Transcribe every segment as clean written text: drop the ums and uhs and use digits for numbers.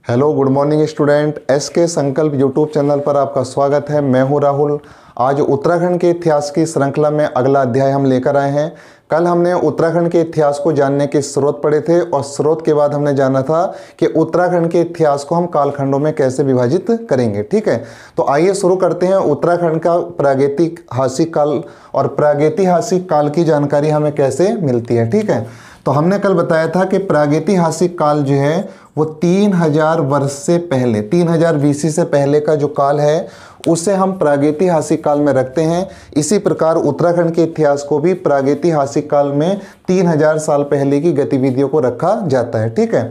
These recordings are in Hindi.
Hello good morning student. S के संकल्प यूट्यूब चैनल पर आपका स्वागत है। मैं हूं राहुल। आज उत्तराखंड के इतिहास की श्रृंखला में अगला अध्याय हम लेकर आए हैं। कल हमने उत्तराखंड के इतिहास को जानने के स्रोत पढ़े थे और स्रोत के बाद हमने जाना था कि उत्तराखंड के इतिहास को हम कालखंडों में कैसे विभाजित करेंगे। ठीक है, तो आइए शुरू करते हैं। उत्तराखंड का प्रागैतिहासिक काल और प्रागैतिहासिक काल की जानकारी हमें कैसे मिलती है। ठीक है, तो हमने कल बताया था कि प्रागैतिहासिक काल जो है वो 3000 वर्ष से पहले, 3000 बीसी से पहले का जो काल है उसे हम प्रागैतिहासिक काल में रखते हैं। इसी प्रकार उत्तराखंड के इतिहास को भी प्रागैतिहासिक काल में 3000 साल पहले की गतिविधियों को रखा जाता है। ठीक है,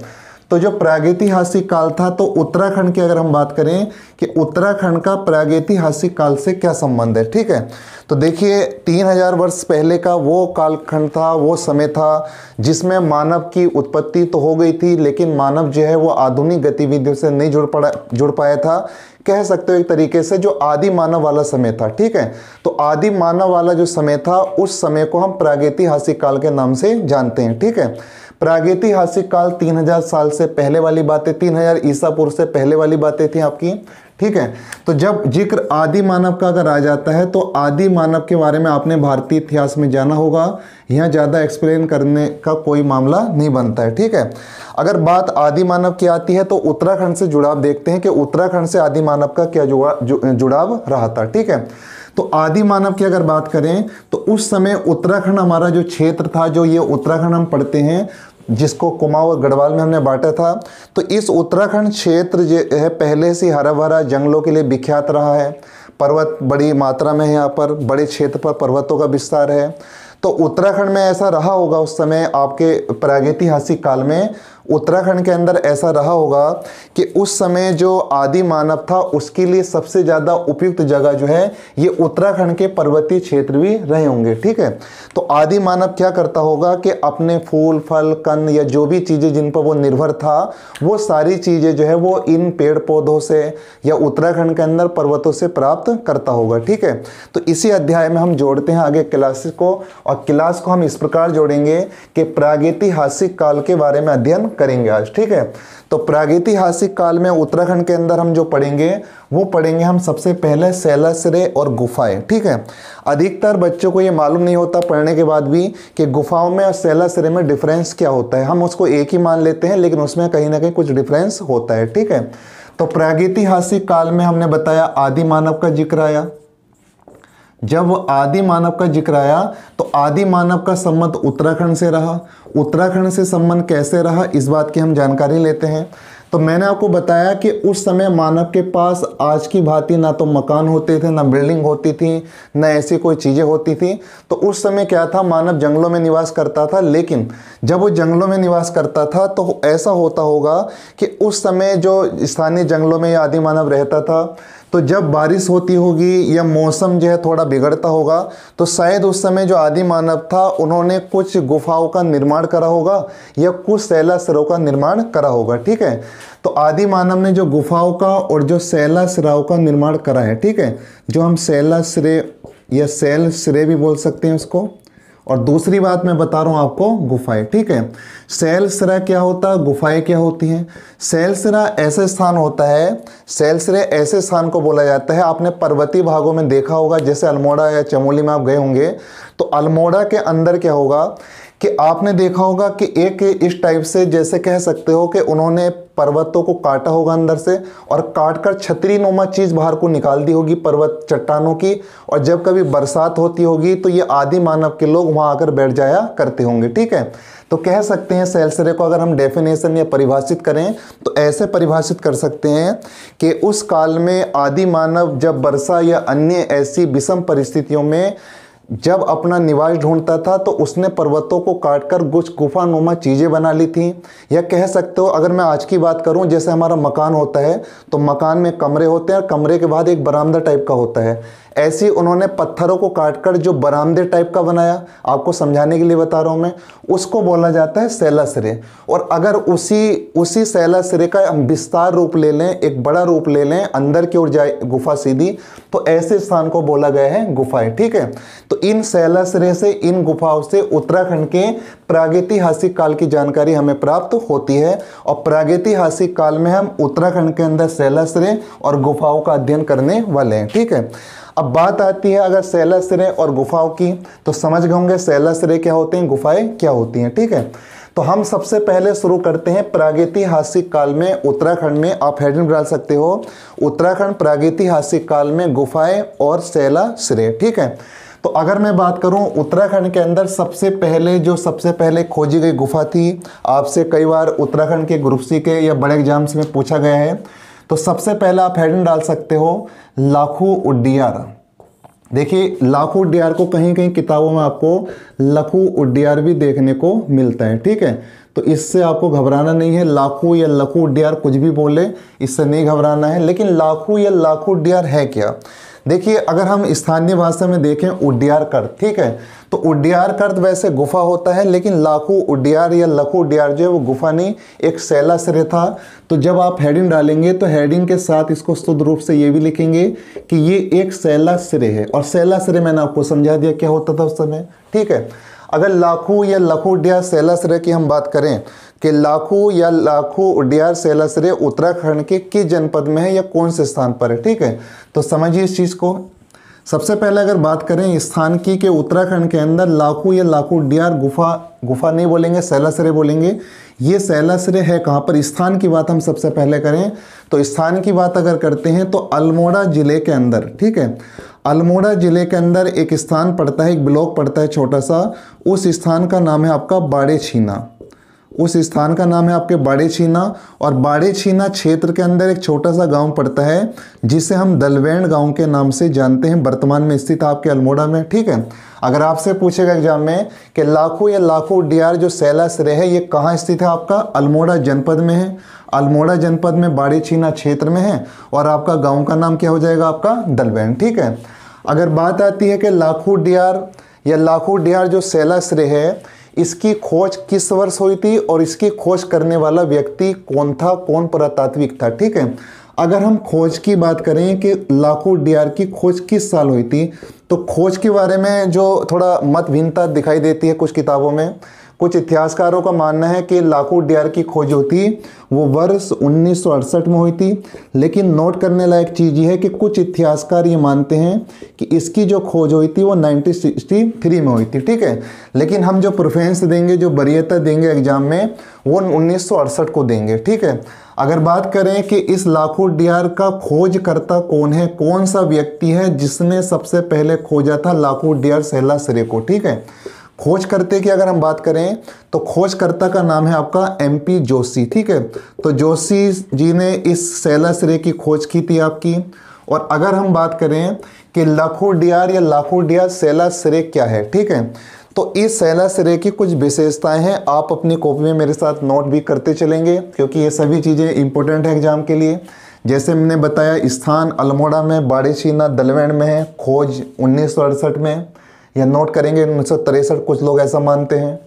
तो जो प्रागैतिहासिक काल था, तो उत्तराखंड की अगर हम बात करें कि उत्तराखंड का प्रागैतिहासिक काल से क्या संबंध है। ठीक है, तो देखिए 3000 वर्ष पहले का वो कालखंड था, वो समय था जिसमें मानव की उत्पत्ति तो हो गई थी, लेकिन मानव जो है वो आधुनिक गतिविधियों से नहीं जुड़ पाया था। कह सकते हो एक तरीके से जो आदि मानव वाला समय था। ठीक है, तो आदि मानव वाला जो समय था उस समय को हम प्रागैतिहासिक काल के नाम से जानते हैं। ठीक है, प्रागैतिहासिक काल 3000 साल से पहले वाली बातें, 3000 ईसा पूर्व से पहले वाली बातें थी आपकी। ठीक है, तो जब जिक्र आदि मानव का अगर आ जाता है तो आदि मानव के बारे में आपने भारतीय इतिहास में जाना होगा। यहाँ ज़्यादा एक्सप्लेन करने का कोई मामला नहीं बनता है। ठीक है, अगर बात आदि मानव की आती है तो उत्तराखंड से जुड़ाव देखते हैं कि उत्तराखंड से आदि मानव का क्या जुड़ाव रहा था। ठीक है, तो आदि मानव की अगर बात करें तो उस समय उत्तराखंड हमारा जो क्षेत्र था, जो ये उत्तराखंड हम पढ़ते हैं जिसको कुमाऊं और गढ़वाल में हमने बांटा था, तो इस उत्तराखंड क्षेत्र जो है पहले से हरा भरा जंगलों के लिए विख्यात रहा है। पर्वत बड़ी मात्रा में है, यहाँ पर बड़े क्षेत्र पर पर्वतों का विस्तार है। तो उत्तराखंड में ऐसा रहा होगा उस समय, आपके प्रागैतिहासिक काल में उत्तराखंड के अंदर ऐसा रहा होगा कि उस समय जो आदि मानव था उसके लिए सबसे ज़्यादा उपयुक्त जगह जो है ये उत्तराखंड के पर्वतीय क्षेत्र भी रहे होंगे। ठीक है, तो आदि मानव क्या करता होगा कि अपने फूल फल कन्न या जो भी चीज़ें जिन पर वो निर्भर था वो सारी चीज़ें जो है वो इन पेड़ पौधों से या उत्तराखंड के अंदर पर्वतों से प्राप्त करता होगा। ठीक है, तो इसी अध्याय में हम जोड़ते हैं आगे क्लास को, और क्लास को हम इस प्रकार जोड़ेंगे कि प्रागैतिहासिक काल के बारे में अध्ययन करेंगे आज। ठीक है, तो प्रागैतिहासिक काल में उत्तराखंड के अंदर हम जो पढ़ेंगे वो पढ़ेंगे हम सबसे पहले शैलाश्रय और गुफाएं। ठीक है, अधिकतर बच्चों को ये मालूम नहीं होता पढ़ने के बाद भी कि गुफाओं में और शैलाश्रय में डिफरेंस क्या होता है। हम उसको एक ही मान लेते हैं लेकिन उसमें कहीं ना कहीं कुछ डिफरेंस होता है। ठीक है, तो प्रागैतिहासिक काल में हमने बताया आदि मानव का जिक्र आया। जब आदि मानव का जिक्र आया तो आदि मानव का संबंध उत्तराखंड से रहा। उत्तराखंड से संबंध कैसे रहा इस बात की हम जानकारी लेते हैं। तो मैंने आपको बताया कि उस समय मानव के पास आज की भांति ना तो मकान होते थे, ना बिल्डिंग होती थी, ना ऐसी कोई चीज़ें होती थी। तो उस समय क्या था, मानव जंगलों में निवास करता था। लेकिन जब वो जंगलों में निवास करता था तो ऐसा होता होगा कि उस समय जो स्थानीय जंगलों में आदि मानव रहता था, तो जब बारिश होती होगी या मौसम जो है थोड़ा बिगड़ता होगा तो शायद उस समय जो आदि मानव था उन्होंने कुछ गुफाओं का निर्माण करा होगा या कुछ शैलाश्रयों का निर्माण करा होगा। ठीक है, तो आदि मानव ने जो गुफाओं का और जो शैलाश्रयों का निर्माण करा है, ठीक है, जो हम शैलाश्रय या शैलश्रय भी बोल सकते हैं उसको। और दूसरी बात मैं बता रहा हूँ आपको गुफाएं। ठीक है, शैलश्रय क्या होता है, गुफाएं क्या होती हैं। शैलश्रय ऐसे स्थान होता है, शैलश्रय ऐसे स्थान को बोला जाता है, आपने पर्वतीय भागों में देखा होगा, जैसे अल्मोड़ा या चमोली में आप गए होंगे तो अल्मोड़ा के अंदर क्या होगा कि आपने देखा होगा कि एक इस टाइप से, जैसे कह सकते हो कि उन्होंने पर्वतों को काटा होगा अंदर से और काटकर छतरी नुमा चीज़ बाहर को निकाल दी होगी पर्वत चट्टानों की, और जब कभी बरसात होती होगी तो ये आदि मानव के लोग वहाँ आकर बैठ जाया करते होंगे। ठीक है, तो कह सकते हैं शैलश्रय को अगर हम डेफिनेशन या परिभाषित करें तो ऐसे परिभाषित कर सकते हैं कि उस काल में आदि मानव जब वर्षा या अन्य ऐसी विषम परिस्थितियों में जब अपना निवास ढूंढता था तो उसने पर्वतों को काटकर कुछ गुफानुमा चीज़ें बना ली थी। या कह सकते हो अगर मैं आज की बात करूं, जैसे हमारा मकान होता है तो मकान में कमरे होते हैं और कमरे के बाद एक बरामदा टाइप का होता है। ऐसे उन्होंने पत्थरों को काटकर जो बरामदे टाइप का बनाया, आपको समझाने के लिए बता रहा हूं मैं, उसको बोला जाता है सैला सिरे। और अगर उसी सैला सिरे का हम विस्तार रूप ले लें, एक बड़ा रूप ले लें, अंदर की ओर जाए गुफा सीधी, तो ऐसे स्थान को बोला गया है गुफाएं। ठीक है, तो इन सैला सिरे से, इन गुफाओं से उत्तराखंड के प्रागैतिहासिक काल की जानकारी हमें प्राप्त होती है। और प्रागैतिहासिक काल में हम उत्तराखंड के अंदर सैला सिरे और गुफाओं का अध्ययन करने वाले हैं। ठीक है, अब बात आती है अगर सैला सिरे और गुफाओं की, तो समझ गए होंगे सैला सिरे क्या होते हैं, गुफाएं क्या होती हैं। ठीक है, तो हम सबसे पहले शुरू करते हैं प्रागैतिहासिक काल में उत्तराखंड में। आप हेडिंग डाल सकते हो, उत्तराखंड प्रागैतिहासिक काल में गुफाएं और सैला सिरे। ठीक है, तो अगर मैं बात करूं उत्तराखंड के अंदर सबसे पहले खोजी गई गुफा थी, आपसे कई बार उत्तराखंड के ग्रुप सी के या बड़े एग्जाम्स में पूछा गया है, तो सबसे पहला आप हेडिंग डाल सकते हो लाखू उड्डियार। देखिए लाखू उड्डियार को कहीं कहीं किताबों में आपको लखू उड्डियार भी देखने को मिलता है। ठीक है, तो इससे आपको घबराना नहीं है, लाखू या लखू उड्डियार कुछ भी बोले, इससे नहीं घबराना है। लेकिन लाखू या लाखू उड्डियार है क्या? देखिए अगर हम स्थानीय भाषा में देखें उड्डियार कर्त, ठीक है, तो उड्डियार कर्त वैसे गुफा होता है, लेकिन लाखू उड्डियार या लखू उड्डियार जो है वो गुफा नहीं, एक सैला सिरे था। तो जब आप हेडिंग डालेंगे तो हेडिंग के साथ इसको शुद्ध रूप से ये भी लिखेंगे कि ये एक सैला सिरे है। और सैला सिरे मैंने आपको समझा दिया क्या होता था उस समय। ठीक है, अगर लाखू या लखू उड्डियार सैला सिरे की हम बात करें कि लाखू या लाखू उड्डियार सैला सिरे उत्तराखंड के किस जनपद में है या कौन से स्थान पर है। ठीक है, तो समझिए इस चीज़ को। सबसे पहले अगर बात करें स्थान की कि उत्तराखंड के अंदर लाखू या लाखू उड्डियार गुफा नहीं बोलेंगे, सैला सिरे बोलेंगे। ये सैला सिरे है कहाँ पर? स्थान की बात हम सबसे पहले करें तो स्थान की बात अगर करते हैं तो अल्मोड़ा जिले के अंदर। ठीक है, अल्मोड़ा जिले के अंदर एक स्थान पड़ता है, एक ब्लॉक पड़ता है छोटा सा, उस स्थान का नाम है आपका बाड़े छीना। उस स्थान का नाम है आपके बाड़े छीना। और बाड़े छीना क्षेत्र के अंदर एक छोटा सा गांव पड़ता है जिसे हम दलवेंड गांव के नाम से जानते हैं, वर्तमान में स्थित आपके अल्मोड़ा में। ठीक है, अगर आपसे पूछेगा एग्जाम में कि लाखू या लाखू उड्डियार जो सैला सिरे है ये कहाँ स्थित है, आपका अल्मोड़ा जनपद में है। अल्मोड़ा जनपद में बाड़े छीना क्षेत्र में है और आपका गाँव का नाम क्या हो जाएगा, आपका दलवेंड। ठीक है, अगर बात आती है कि लाखू उड्डियार या लाखू उड्डियार जो सैला सिरे है इसकी खोज किस वर्ष हुई थी और इसकी खोज करने वाला व्यक्ति कौन था, कौन पुरातात्विक था। ठीक है, अगर हम खोज की बात करें कि लाखू उड्डियार की खोज किस साल हुई थी, तो खोज के बारे में जो थोड़ा मत भिन्नता दिखाई देती है कुछ किताबों में। कुछ इतिहासकारों का मानना है कि लाखू उड्डियार की खोज होती वो वर्ष 1968 में हुई थी। लेकिन नोट करने लायक चीज़ ये है कि कुछ इतिहासकार ये मानते हैं कि इसकी जो खोज हुई थी वो 1963 में हुई थी। ठीक है, लेकिन हम जो प्रेफरेंस देंगे, जो वरीयता देंगे एग्जाम में, वो 1968 को देंगे। ठीक है, अगर बात करें कि इस लाखू उड्डियार का खोजकर्ता कौन है, कौन सा व्यक्ति है जिसने सबसे पहले खोजा था लाखू उड्डियार सैला सिरे को। ठीक है, खोजकर्ता की अगर हम बात करें तो खोजकर्ता का नाम है आपका MP जोशी। ठीक है, तो जोशी जी ने इस सैला सिरे की खोज की थी आपकी। और अगर हम बात करें कि लाखू उड्डियार या लाखू उड्डियार सैला सिरे क्या है, ठीक है, तो इस सैला सिरे की कुछ विशेषताएं हैं। आप अपनी कॉपी में मेरे साथ नोट भी करते चलेंगे क्योंकि ये सभी चीज़ें इंपॉर्टेंट है एग्जाम के लिए। जैसे मैंने बताया स्थान अल्मोड़ा में, बाड़े छीना दलवेंड में है, खोज 1968 में, या नोट करेंगे 1963, कुछ लोग ऐसा मानते हैं।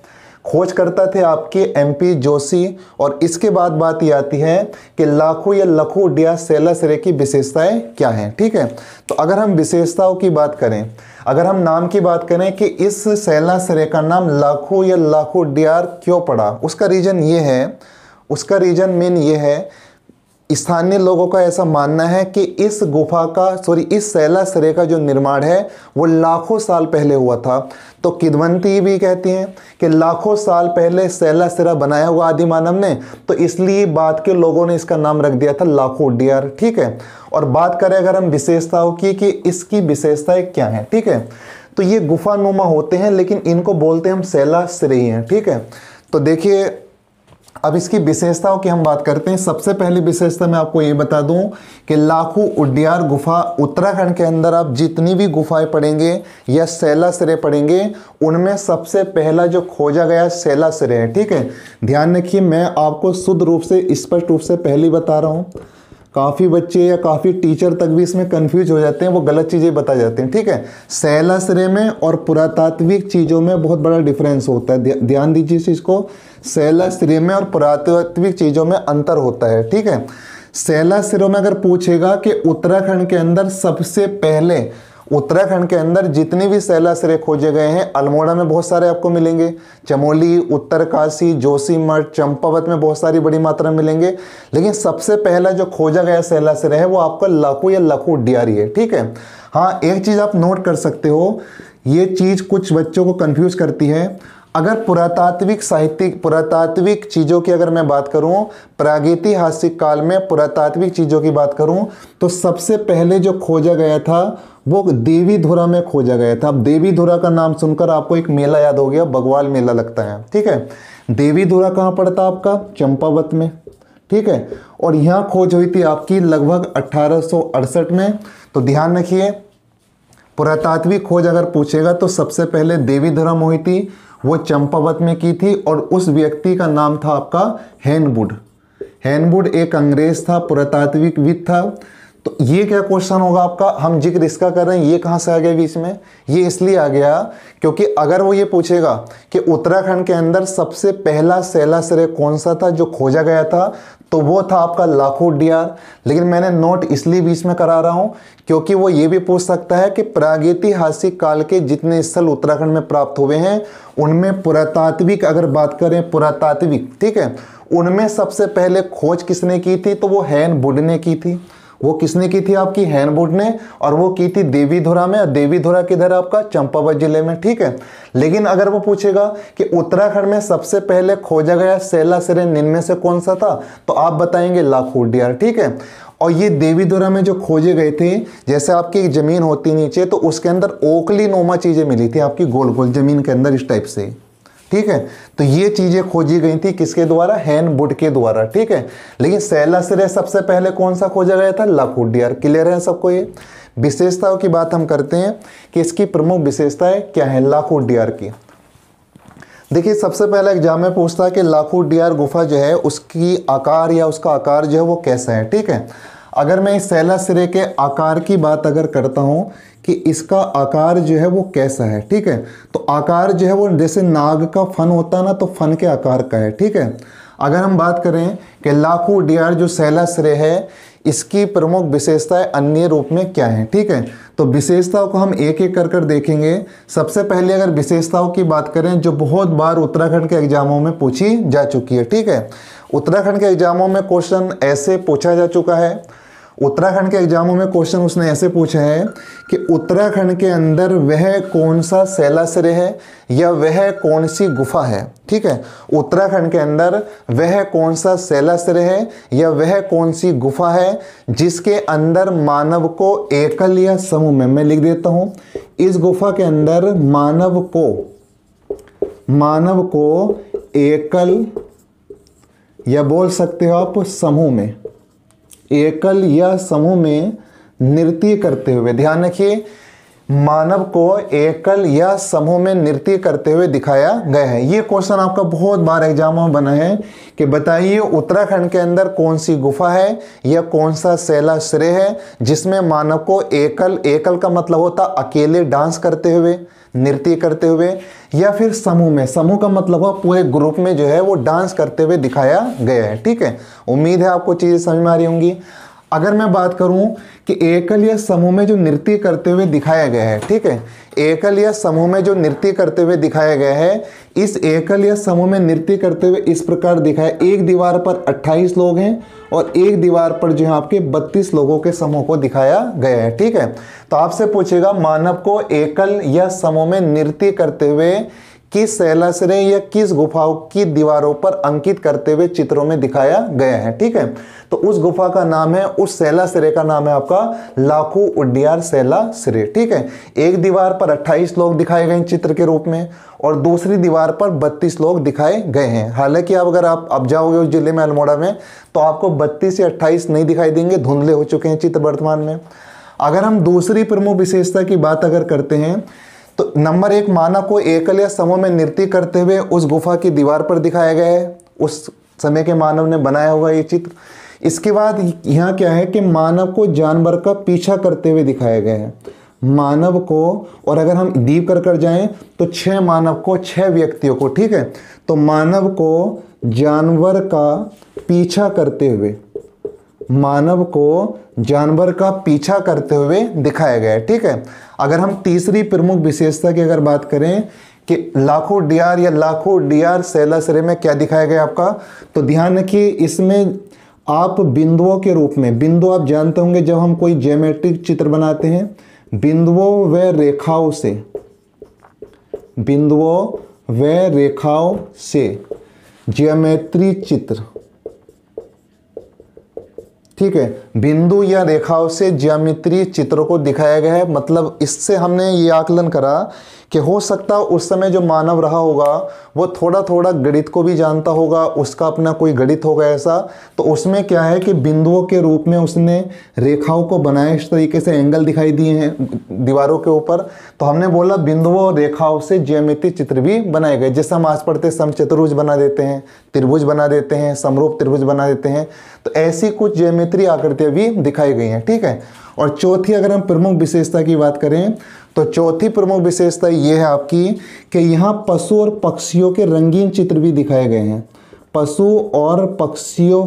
खोजकर्ता थे आपके MP जोशी। और इसके बाद बात ये आती है कि लाखू या लखू उड्डियार सैला सिरे की विशेषताएं क्या हैं। ठीक है, तो अगर हम विशेषताओं की बात करें, अगर हम नाम की बात करें कि इस सैला सिरे का नाम लाखू या लाखू उड्डियार क्यों पड़ा, उसका रीज़न ये है, उसका रीज़न मेन ये है, स्थानीय लोगों का ऐसा मानना है कि इस सैला सिरे का जो निर्माण है वो लाखों साल पहले हुआ था। तो किदवंती भी कहती हैं कि लाखों साल पहले सैला सिरा बनाया हुआ आदि मानव ने, तो इसलिए बाद के लोगों ने इसका नाम रख दिया था लाखू उड्डियार। ठीक है, और बात करें अगर हम विशेषताओं की कि इसकी विशेषताएं क्या हैं। ठीक है, तो ये गुफानुमा होते हैं लेकिन इनको बोलते हैं हम सैला सिरे ही हैं। ठीक है, तो देखिए अब इसकी विशेषताओं की हम बात करते हैं। सबसे पहली विशेषता मैं आपको ये बता दूं कि लाखू उड्डियार गुफा उत्तराखंड के अंदर आप जितनी भी गुफाएं पढ़ेंगे या सैला सिरे पढ़ेंगे उनमें सबसे पहला जो खोजा गया सैला सिरे है। ठीक है, ध्यान रखिए, मैं आपको शुद्ध रूप से स्पष्ट रूप से पहले बता रहा हूँ। काफ़ी बच्चे या काफ़ी टीचर तक भी इसमें कंफ्यूज हो जाते हैं, वो गलत चीज़ें बता जाते हैं। ठीक है, शैलाश्रय में और पुरातात्विक चीज़ों में बहुत बड़ा डिफरेंस होता है, ध्यान दीजिए इस चीज़ को। शैलाश्रय में और पुरातात्विक चीज़ों में अंतर होता है। ठीक है, शैलाश्रय में अगर पूछेगा कि उत्तराखंड के अंदर सबसे पहले, उत्तराखंड के अंदर जितने भी शैलाश्रय खोजे गए हैं, अल्मोड़ा में बहुत सारे आपको मिलेंगे, चमोली, उत्तरकाशी, जोशीमठ, चंपावत में बहुत सारी बड़ी मात्रा में मिलेंगे, लेकिन सबसे पहला जो खोजा गया शैलाश्रय है वो आपका लाखू या लाखू उड्डियारी है। ठीक है, हाँ एक चीज़ आप नोट कर सकते हो, ये चीज़ कुछ बच्चों को कंफ्यूज करती है। अगर पुरातात्विक साहित्यिक पुरातात्विक चीज़ों की अगर मैं बात करूं, प्रागैतिहासिक काल में पुरातात्विक चीज़ों की बात करूं, तो सबसे पहले जो खोजा गया था वो देवीधुरा में खोजा गया था। अब देवीधुरा का नाम सुनकर आपको एक मेला याद हो गया, बगवाल मेला लगता है। ठीक है, देवीधुरा कहाँ पड़ता आपका? चंपावत में। ठीक है, और यहाँ खोज हुई थी आपकी लगभग 1868 में। तो ध्यान रखिए, पुरातात्विक खोज अगर पूछेगा तो सबसे पहले देवीधुरा में हुई थी, वो चंपावत में की थी, और उस व्यक्ति का नाम था आपका हेनवुड। हेनवुड एक अंग्रेज था, पुरातात्विकविद था। तो ये क्या क्वेश्चन होगा आपका, हम जिक्र इसका कर रहे हैं, ये कहाँ से आ गया बीच में? ये इसलिए आ गया क्योंकि अगर वो ये पूछेगा कि उत्तराखंड के अंदर सबसे पहला शैलाश्रय कौन सा था जो खोजा गया था, तो वो था आपका लाखू उड्डियार। लेकिन मैंने नोट इसलिए बीच में करा रहा हूं क्योंकि वो ये भी पूछ सकता है कि प्रागैतिहासिक काल के जितने स्थल उत्तराखंड में प्राप्त हुए हैं उनमें पुरातात्विक अगर बात करें, पुरातात्विक, ठीक है, उनमें सबसे पहले खोज किसने की थी? तो वो हेनवुड ने की थी। वो किसने की थी आपकी? हेनवुड ने, और वो की थी देवीधुरा में। देवीधुरा किधर आपका? चंपावत जिले में। ठीक है, लेकिन अगर वो पूछेगा कि उत्तराखंड में सबसे पहले खोजा गया शैलाश्रय निम्न में से कौन सा था, तो आप बताएंगे लाखू उड्डियार। ठीक है, और ये देवीधुरा में जो खोजे गए थे, जैसे आपकी एक जमीन होती नीचे, तो उसके अंदर ओकली नोमा चीजें मिली थी आपकी, गोल गोल जमीन के अंदर इस टाइप से। ठीक है, तो ये चीजें खोजी गई थी किसके द्वारा? हेनवुड के द्वारा। ठीक है, लेकिन शैलाश्रय सबसे पहले कौन सा खोजा गया था? लाखू उड्डियार। क्लियर है सबको? ये विशेषताओं की बात हम करते हैं कि इसकी प्रमुख विशेषताएं क्या है लाखू उड्डियार की। देखिए, सबसे पहला एग्जाम में पूछता है कि लाखू उड्डियार गुफा जो है उसकी आकार या उसका आकार जो है वो कैसा है। ठीक है, अगर मैं इस शैलाश्रय के आकार की बात अगर करता हूँ कि इसका आकार जो है वो कैसा है, ठीक है, तो आकार जो है वो जैसे नाग का फन होता है ना, तो फन के आकार का है। ठीक है, अगर हम बात करें कि लाखू उड्डियार जो शैलाश्रय है इसकी प्रमुख विशेषताएं अन्य रूप में क्या है। ठीक है, तो विशेषताओं को हम एक एक कर देखेंगे। सबसे पहले अगर विशेषताओं की बात करें जो बहुत बार उत्तराखंड के एग्जामों में पूछी जा चुकी है। ठीक है, उत्तराखंड के एग्जामों में क्वेश्चन ऐसे पूछा जा चुका है, उत्तराखंड के एग्जामों में क्वेश्चन उसने ऐसे पूछा है कि उत्तराखंड के अंदर वह कौन सा शैलाश्रय है या वह कौन सी गुफा है। ठीक है, उत्तराखंड के अंदर वह कौन सा शैलाश्रय है या वह कौन सी गुफा है जिसके अंदर मानव को एकल या समूह में, मैं लिख देता हूं, इस गुफा के अंदर मानव को एकल या बोल सकते हो आप समूह में, एकल या समूह में नृत्य करते हुए, ध्यान रखिए, मानव को एकल या समूह में नृत्य करते हुए दिखाया गया है। ये क्वेश्चन आपका बहुत बार एग्जाम में बना है कि बताइए उत्तराखंड के अंदर कौन सी गुफा है या कौन सा शैलाश्रय है जिसमें मानव को एकल का मतलब होता अकेले डांस करते हुए, नृत्य करते हुए, या फिर समूह में, समूह का मतलब हो पूरे ग्रुप में जो है वो डांस करते हुए दिखाया गया है। ठीक है, उम्मीद है आपको चीजें समझ में आ रही होंगी। अगर मैं बात करूं कि एकल या समूह में जो नृत्य करते हुए दिखाया गया है, ठीक है, एकल या समूह में जो नृत्य करते हुए दिखाया गया है, इस एकल या समूह में नृत्य करते हुए इस प्रकार दिखाया, एक दीवार पर 28 लोग हैं और एक दीवार पर जो है आपके 32 लोगों के समूह को दिखाया गया है। ठीक है, तो आपसे पूछेगा मानव को एकल या समूह में नृत्य करते हुए किस शैलाश्रय या किस गुफाओं की दीवारों पर अंकित करते हुए चित्रों में दिखाया गया है। ठीक है, तो उस गुफा का नाम है, उस शैलाश्रय का नाम है आपका लाखू उड्डियार शैलाश्रय। ठीक है, एक दीवार पर 28 लोग दिखाए गए चित्र के रूप में और दूसरी दीवार पर 32 लोग दिखाए गए हैं। हालांकि अगर आप अब जाओगे उस जिले में अल्मोड़ा में तो आपको 32 या 28 नहीं दिखाई देंगे, धुंधले हो चुके हैं चित्र वर्तमान में। अगर हम दूसरी प्रमुख विशेषता की बात अगर करते हैं तो नंबर 1, मानव को एकल या समूह में नृत्य करते हुए उस गुफा की दीवार पर दिखाया गया है, उस समय के मानव ने बनाया हुआ ये चित्र। इसके बाद यहाँ क्या है कि मानव को जानवर का पीछा करते हुए दिखाया गया है। मानव को, और अगर हम डीप कर जाएं तो 6 मानव को, 6 व्यक्तियों को, ठीक है। तो मानव को जानवर का पीछा करते हुए, मानव को जानवर का पीछा करते हुए दिखाया गया है, ठीक है। अगर हम तीसरी प्रमुख विशेषता की अगर बात करें कि लाखों डियार या लाखों डियार सैलासरे में क्या दिखाया गया आपका, तो ध्यान रखिए इसमें आप बिंदुओं के रूप में, बिंदु आप जानते होंगे जब हम कोई ज्योमेट्रिक चित्र बनाते हैं, बिंदुओं व रेखाओं से, बिंदुओं व रेखाओं से ज्योमेट्री चित्र, ठीक है, बिंदु या रेखाओं से ज्यामितीय चित्रों को दिखाया गया है। मतलब इससे हमने ये आकलन करा कि हो सकता है उस समय जो मानव रहा होगा वो थोड़ा थोड़ा गणित को भी जानता होगा, उसका अपना कोई गणित होगा ऐसा, तो उसमें क्या है कि बिंदुओं के रूप में उसने रेखाओं को बनाया, इस तरीके से एंगल दिखाई दिए हैं दीवारों के ऊपर। तो हमने बोला बिंदुओं और रेखाओं से ज्यामितीय चित्र भी बनाए गए, जैसे हम आज पढ़ते समचतुर्भुज बना देते हैं, त्रिभुज बना देते हैं, समरूप त्रिभुज बना देते हैं। तो ऐसी कुछ ज्यामितीय आकृतियां भी दिखाई गई हैं, ठीक है। और चौथी अगर हम प्रमुख विशेषता की बात करें तो चौथी प्रमुख विशेषता ये है आपकी कि यहाँ पशु और पक्षियों के रंगीन चित्र भी दिखाए गए हैं। पशु और पक्षियों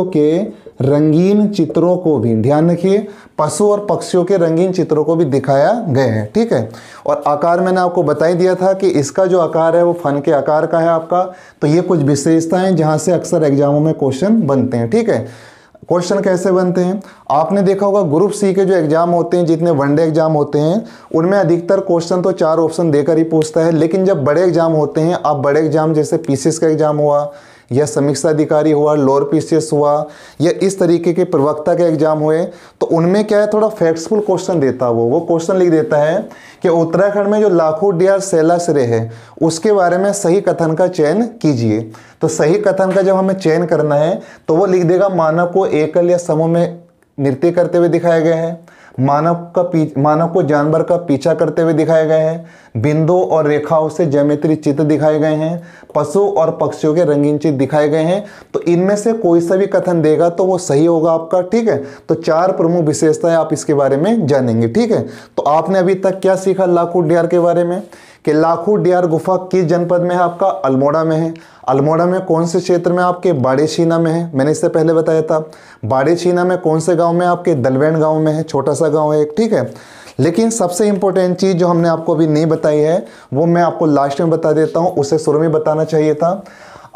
के रंगीन चित्रों को भी, ध्यान रखिए, पशु और पक्षियों के रंगीन चित्रों को भी दिखाया गया है, ठीक है। और आकार मैंने आपको बता ही दिया था कि इसका जो आकार है वो फन के आकार का है आपका। तो ये कुछ विशेषताएं जहां से अक्सर एग्जामों में क्वेश्चन बनते हैं, ठीक है। क्वेश्चन कैसे बनते हैं, आपने देखा होगा ग्रुप सी के जो एग्जाम होते हैं, जितने वनडे एग्जाम होते हैं, उनमें अधिकतर क्वेश्चन तो 4 ऑप्शन देकर ही पूछता है। लेकिन जब बड़े एग्जाम होते हैं, आप बड़े एग्जाम जैसे पीसीएस का एग्जाम हुआ या समीक्षा अधिकारी हुआ, लोअर पीसीएस हुआ, या इस तरीके के प्रवक्ता के एग्जाम हुए, तो उनमें क्या है थोड़ा फैक्ट्सफुल क्वेश्चन देता है। वो क्वेश्चन लिख देता है कि उत्तराखंड में जो लाखों डियार सैलासरे है उसके बारे में सही कथन का चयन कीजिए। तो सही कथन का जब हमें चयन करना है तो वो लिख देगा मानव को एकल या समूह में नृत्य करते हुए दिखाया गया है, मानव को जानवर का पीछा करते हुए दिखाया गया है, बिंदु और रेखाओं से ज्यामितीय चित्र दिखाए गए हैं, पशु और पक्षियों के रंगीन चित्र दिखाए गए हैं। तो इनमें से कोई सा भी कथन देगा तो वो सही होगा आपका, ठीक है। तो 4 प्रमुख विशेषताएं आप इसके बारे में जानेंगे, ठीक है। तो आपने अभी तक क्या सीखा लाखों डियार के बारे में, कि लाखों डियार गुफा किस जनपद में है आपका, अल्मोड़ा में है। अल्मोड़ा में कौन से क्षेत्र में आपके, बाड़ेछीना में है, मैंने इससे पहले बताया था। बाड़ेछीना में कौन से गांव में आपके, दलवेन गांव में है, छोटा सा गांव है एक, ठीक है। लेकिन सबसे इंपॉर्टेंट चीज जो हमने आपको अभी नहीं बताई है वो मैं आपको लास्ट में बता देता हूं, उसे शुरू में बताना चाहिए था।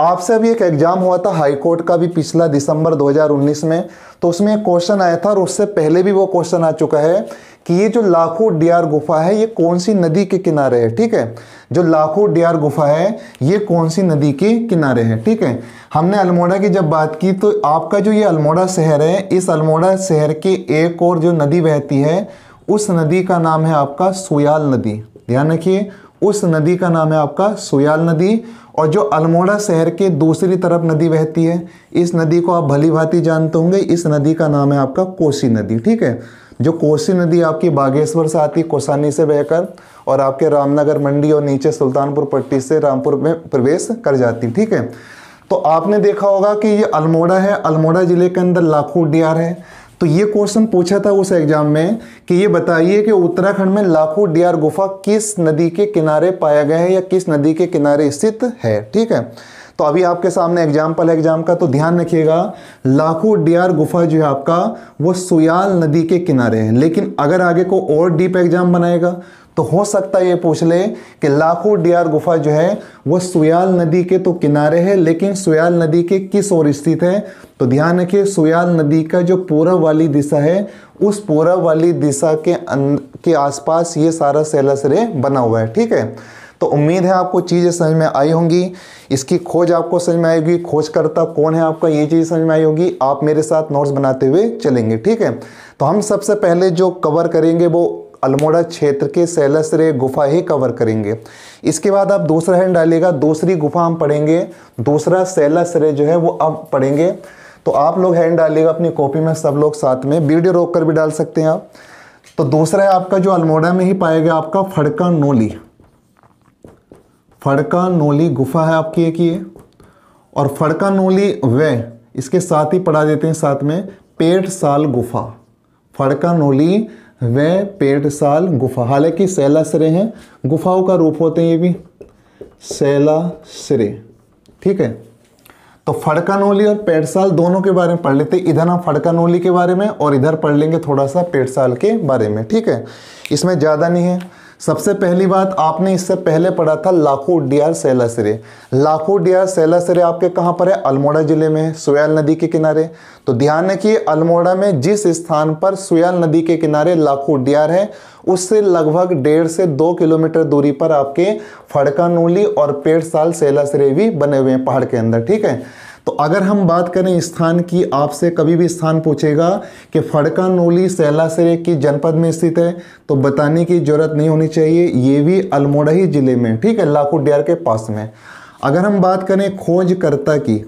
आपसे अभी एक एग्जाम हुआ था हाईकोर्ट का भी पिछला दिसंबर 2019 में, तो उसमें एक क्वेश्चन आया था और उससे पहले भी वो क्वेश्चन आ चुका है कि ये जो लाखों डियार गुफा है ये कौन सी नदी के किनारे है, ठीक है। जो लाखों डियार गुफा है ये कौन सी नदी के किनारे है, ठीक है। हमने अल्मोड़ा की जब बात की तो आपका जो ये अल्मोड़ा शहर है, इस अल्मोड़ा शहर की एक और जो नदी बहती है उस नदी का नाम है आपका सुयाल नदी। ध्यान रखिए, उस नदी का नाम है आपका सुयाल नदी। और जो अल्मोड़ा शहर के दूसरी तरफ नदी बहती है, इस नदी को आप भली भांति जानते होंगे, इस नदी का नाम है आपका कोसी नदी, ठीक है। जो कोसी नदी आपकी बागेश्वर से आती, कोसानी से बहकर, और आपके रामनगर मंडी और नीचे सुल्तानपुर पट्टी से रामपुर में प्रवेश कर जाती, ठीक है। तो आपने देखा होगा कि ये अल्मोड़ा है, अल्मोड़ा जिले के अंदर लाखों डियार है। तो ये क्वेश्चन पूछा था उस एग्जाम में कि ये बताइए कि उत्तराखंड में लाखों डियार गुफा किस नदी के किनारे पाया गया है या किस नदी के किनारे स्थित है, ठीक है। तो अभी आपके सामने एग्जाम्पल है एग्जाम का, तो ध्यान रखिएगा लाखों डियार गुफा जो है आपका वो सुयाल नदी के किनारे है। लेकिन अगर आगे को और डीप एग्जाम बनाएगा तो हो सकता है ये पूछ ले कि लाखों डियार गुफा जो है वो सुयाल नदी के तो किनारे है, लेकिन सुयाल नदी के किस ओर स्थित है। तो ध्यान रखिए समयाल नदी का जो पूर्व वाली दिशा है उस पूर्व वाली दिशा के आसपास ये सारा सैलासरे बना हुआ है, ठीक है। तो उम्मीद है आपको चीज़ें समझ में आई होंगी, इसकी खोज आपको समझ में आएगी, खोजकर्ता कौन है आपका ये चीज़ समझ में आई होगी। आप मेरे साथ नोट्स बनाते हुए चलेंगे, ठीक है। तो हम सबसे पहले जो कवर करेंगे वो अल्मोड़ा क्षेत्र के सैलासरे गुफा ही कवर करेंगे। इसके बाद आप दूसरा हैंड डालिएगा, दूसरी गुफा हम पढ़ेंगे, दूसरा सैलासरे जो है वो अब पढ़ेंगे। तो आप लोग हैंड डालिएगा अपनी कॉपी में, सब लोग साथ में, वीडियो रोक कर भी डाल सकते हैं आप। तो दूसरा है आपका जो अल्मोड़ा में ही पाएगा आपका फड़का नोली, फड़का नोली गुफा है आपकी एक ये। और फड़कानोली व इसके साथ ही पढ़ा देते हैं साथ में पेड़साल गुफा। फड़कानोली व पेड़साल गुफा, हालांकि शैलाश्रय हैं, गुफाओं का रूप होते हैं ये भी शैलाश्रय। ठीक है, तो फड़कानोली और पेड़साल दोनों के बारे में पढ़ लेते हैं। इधर हम फड़कानोली के बारे में और इधर पढ़ लेंगे थोड़ा सा पेड़साल के बारे में। ठीक है, इसमें ज़्यादा नहीं है। सबसे पहली बात, आपने इससे पहले पढ़ा था लाखोटियार शैलाश्रय। लाखोटियार शैलाश्रय आपके कहाँ पर है? अल्मोड़ा जिले में है, सुयाल नदी के किनारे। तो ध्यान रखिए, अल्मोड़ा में जिस स्थान पर सुयाल नदी के किनारे लाखोटियार है, उससे लगभग 1.5 से 2 किलोमीटर दूरी पर आपके फड़कानोली और पेड़साल शैलाश्रय भी बने हुए हैं पहाड़ के अंदर। ठीक है, तो अगर हम बात करें स्थान की, आपसे कभी भी स्थान पूछेगा कि फड़कानोली शैलाश्रय की जनपद में स्थित है, तो बताने की जरूरत नहीं होनी चाहिए, ये भी अल्मोड़ा ही जिले में। ठीक है, लाखोटियार के पास में। अगर हम बात करें खोजकर्ता की,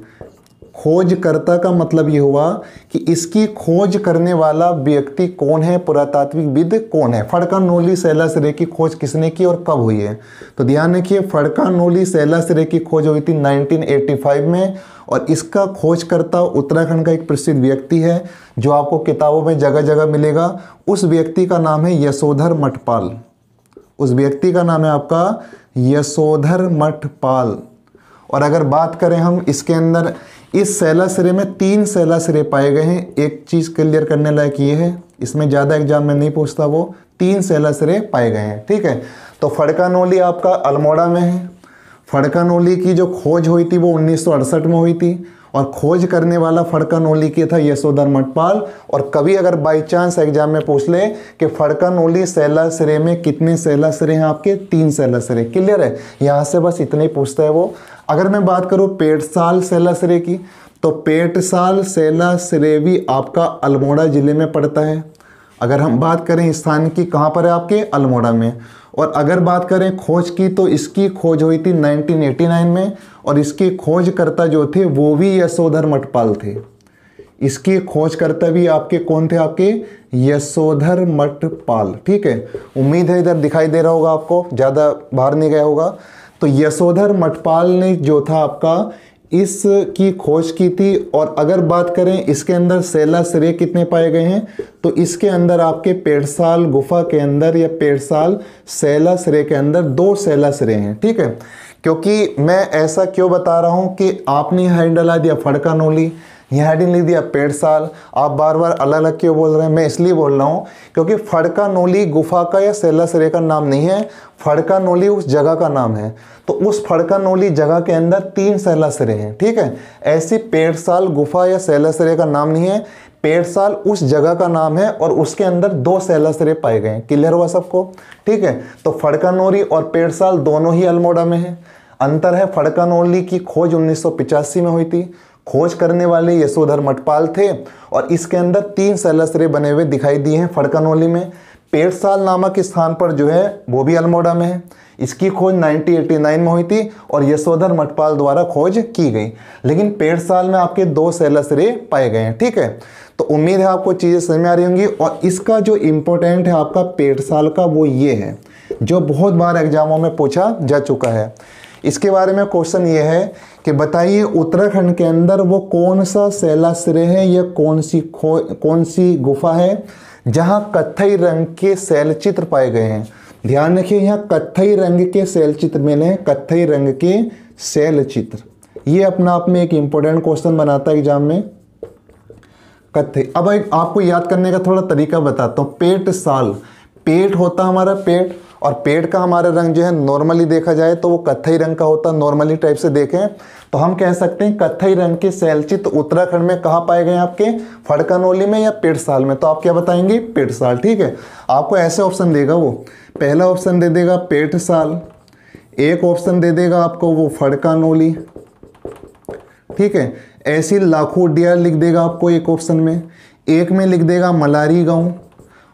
खोजकर्ता का मतलब ये हुआ कि इसकी खोज करने वाला व्यक्ति कौन है, पुरातात्विकविद कौन है। फड़कानोली शैलाश्रय की खोज किसने की और कब हुई है? तो ध्यान रखिए, फड़कानोली शैलाश्रय की खोज हुई थी 1985 में, और इसका खोजकर्ता उत्तराखंड का एक प्रसिद्ध व्यक्ति है जो आपको किताबों में जगह जगह मिलेगा। उस व्यक्ति का नाम है यशोधर मठपाल। उस व्यक्ति का नाम है आपका यशोधर मठपाल। और अगर बात करें हम इसके अंदर, इस शैलाश्रय में 3 शैलाश्रय पाए गए हैं। एक चीज़ क्लियर करने लायक ये है, इसमें ज़्यादा एग्जाम में नहीं पूछता, वो 3 शैलाश्रय पाए गए हैं। ठीक है, तो फड़कानोली आपका अल्मोड़ा में है। फड़कानोली की जो खोज हुई थी वो 1968 में हुई थी, और खोज करने वाला फड़कानोली के था यशोधर मठपाल। और कभी अगर बाई चांस एग्जाम में पूछ ले कि फड़कानोली शैलाश्रय में कितने शैलाश्रय हैं आपके? 3 शैलाश्रय। क्लियर है, यहाँ से बस इतना ही पूछता है वो। अगर मैं बात करूँ पेड़साल शैलाश्रय की, तो पेड़साल शैलाश्रय भी आपका अल्मोड़ा जिले में पड़ता है। अगर हम बात करें स्थान की, कहाँ पर है आपके? अल्मोड़ा में। और अगर बात करें खोज की, तो इसकी खोज हुई थी 1989 में, और इसकी खोजकर्ता जो थे वो भी यशोधर मठपाल थे। इसकी खोजकर्ता भी आपके कौन थे? आपके यशोधर मठपाल। ठीक है, उम्मीद है इधर दिखाई दे रहा होगा आपको, ज़्यादा बाहर नहीं गया होगा। तो यशोधर मठपाल ने जो था आपका इसकी खोज की थी। और अगर बात करें इसके अंदर शैलाश्रय कितने पाए गए हैं, तो इसके अंदर आपके पेड़साल गुफा के अंदर या पेड़साल शैलाश्रय के अंदर 2 शैलाश्रय हैं। ठीक है, क्योंकि मैं ऐसा क्यों बता रहा हूँ कि आपने हेडिंग डला दिया फड़कानोली, यहाँ हेडिंग लिख दिया पेड़साल, आप बार बार अलग अलग क्यों बोल रहे हैं? मैं इसलिए बोल रहा हूँ क्योंकि फड़कानोली गुफा का या शैलाश्रय का नाम नहीं है, फड़कानोली उस जगह का नाम है। तो उस फड़कानोली जगह के अंदर 3 शैलाश्रय हैं। ठीक है, ऐसी पेड़साल गुफा या शैलाश्रय का नाम नहीं है, पेड़साल उस जगह का नाम है और उसके अंदर 2 शैलाश्रय पाए गए हैं। क्लियर हुआ सबको? ठीक है, तो फड़कानोली और पेड़साल दोनों ही अल्मोड़ा में है। अंतर है, फड़कानोली की खोज 1985 में हुई थी, खोज करने वाले यशोधर मठपाल थे, और इसके अंदर 3 शैलाश्रय बने हुए दिखाई दिए हैं फड़कानोली में। पेड़साल नामक स्थान पर जो है वो भी अल्मोड़ा में है। इसकी खोज 1989 में हुई थी और यशोधर मठपाल द्वारा खोज की गई, लेकिन पेड़साल में आपके 2 शैलाश्रय पाए गए हैं। ठीक है, तो उम्मीद है आपको चीज़ें समझ में आ रही होंगी। और इसका जो इम्पोर्टेंट है आपका पेड़साल का, वो ये है जो बहुत बार एग्जामों में पूछा जा चुका है। इसके बारे में क्वेश्चन ये है कि बताइए उत्तराखंड के अंदर वो कौन सा शैलाश्रय है या कौन सी गुफा है जहां कत्थई रंग के शैलचित्र पाए गए हैं। ध्यान रखिए, यहाँ कत्थई रंग के शैलचित्र मिले हैं, कत्थई रंग के शैलचित्र। ये अपना आप में एक इंपॉर्टेंट क्वेश्चन बनाता है एग्जाम में, कत्थई। अब आपको याद करने का थोड़ा तरीका बताता हूँ। पेड़साल, पेड़ होता हमारा पेड़, और पेड़ का हमारा रंग जो है नॉर्मली देखा जाए तो वो कत्थई रंग का होता है। नॉर्मली टाइप से देखें तो हम कह सकते हैं कत्थई रंग के शैलचित्र उत्तराखंड में कहाँ पाए गए आपके? फड़कानोली में या पेड़साल में। तो आप क्या बताएंगे? पेड़साल। ठीक है, आपको ऐसे ऑप्शन देगा वो, पहला ऑप्शन दे देगा पेड़साल, एक ऑप्शन दे देगा आपको वो फड़कानोली। ठीक है, ऐसी लाखोटियार लिख देगा आपको एक ऑप्शन में, एक में लिख देगा मलारी गांव,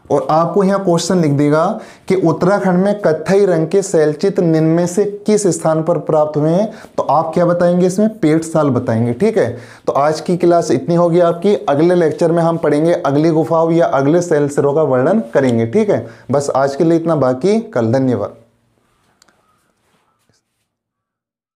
और आपको यहाँ क्वेश्चन लिख देगा कि उत्तराखंड में कत्थई रंग के शैलचित्र निम्न में से किस स्थान पर प्राप्त हुए हैं। तो आप क्या बताएंगे? इसमें पेड़साल बताएंगे। ठीक है, तो आज की क्लास इतनी होगी आपकी। अगले लेक्चर में हम पढ़ेंगे अगली गुफाओं या अगले शैलचित्रों का वर्णन करेंगे। ठीक है, बस आज के लिए इतना, बाकी कल। धन्यवाद।